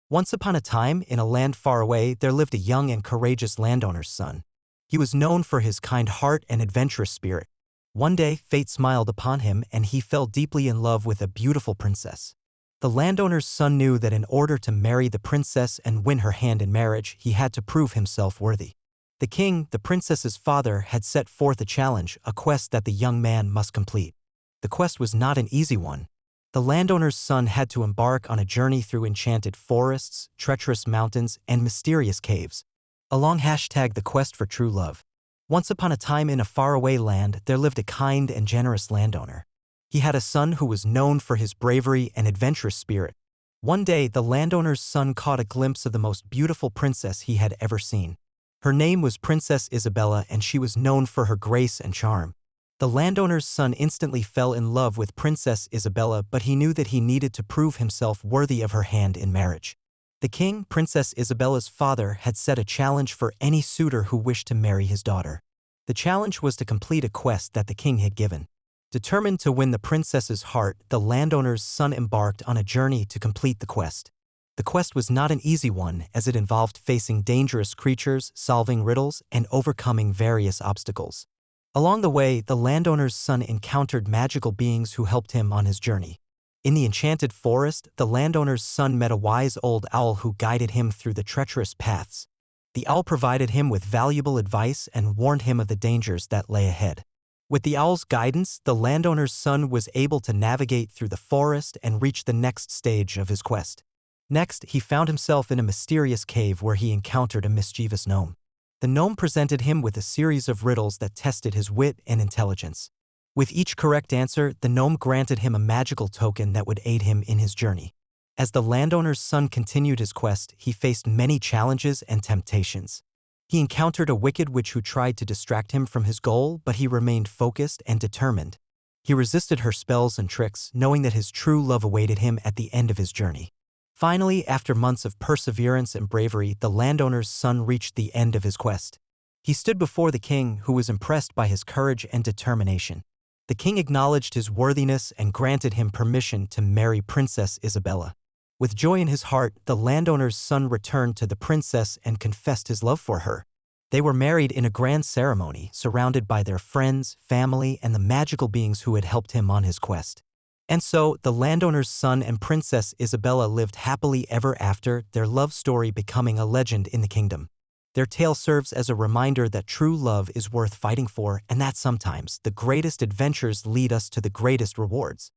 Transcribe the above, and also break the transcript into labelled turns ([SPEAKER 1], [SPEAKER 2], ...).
[SPEAKER 1] Once upon a time, in a land far away, there lived a young and courageous landowner's son. He was known for his kind heart and adventurous spirit. One day, fate smiled upon him and he fell deeply in love with a beautiful princess. The landowner's son knew that in order to marry the princess and win her hand in marriage, he had to prove himself worthy. The king, the princess's father, had set forth a challenge, a quest that the young man must complete. The quest was not an easy one. The landowner's son had to embark on a journey through enchanted forests, treacherous mountains, and mysterious caves. Along #the quest for true love. Once upon a time in a faraway land, there lived a kind and generous landowner. He had a son who was known for his bravery and adventurous spirit. One day, the landowner's son caught a glimpse of the most beautiful princess he had ever seen. Her name was Princess Isabella, and she was known for her grace and charm. The landowner's son instantly fell in love with Princess Isabella, but he knew that he needed to prove himself worthy of her hand in marriage. The king, Princess Isabella's father, had set a challenge for any suitor who wished to marry his daughter. The challenge was to complete a quest that the king had given. Determined to win the princess's heart, the landowner's son embarked on a journey to complete the quest. The quest was not an easy one, as it involved facing dangerous creatures, solving riddles, and overcoming various obstacles. Along the way, the landowner's son encountered magical beings who helped him on his journey. In the enchanted forest, the landowner's son met a wise old owl who guided him through the treacherous paths. The owl provided him with valuable advice and warned him of the dangers that lay ahead. With the owl's guidance, the landowner's son was able to navigate through the forest and reach the next stage of his quest. Next, he found himself in a mysterious cave where he encountered a mischievous gnome. The gnome presented him with a series of riddles that tested his wit and intelligence. With each correct answer, the gnome granted him a magical token that would aid him in his journey. As the landowner's son continued his quest, he faced many challenges and temptations. He encountered a wicked witch who tried to distract him from his goal, but he remained focused and determined. He resisted her spells and tricks, knowing that his true love awaited him at the end of his journey. Finally, after months of perseverance and bravery, the landowner's son reached the end of his quest. He stood before the king, who was impressed by his courage and determination. The king acknowledged his worthiness and granted him permission to marry Princess Isabella. With joy in his heart, the landowner's son returned to the princess and confessed his love for her. They were married in a grand ceremony, surrounded by their friends, family, and the magical beings who had helped him on his quest. And so, the landowner's son and Princess Isabella lived happily ever after, their love story becoming a legend in the kingdom. Their tale serves as a reminder that true love is worth fighting for, and that sometimes the greatest adventures lead us to the greatest rewards.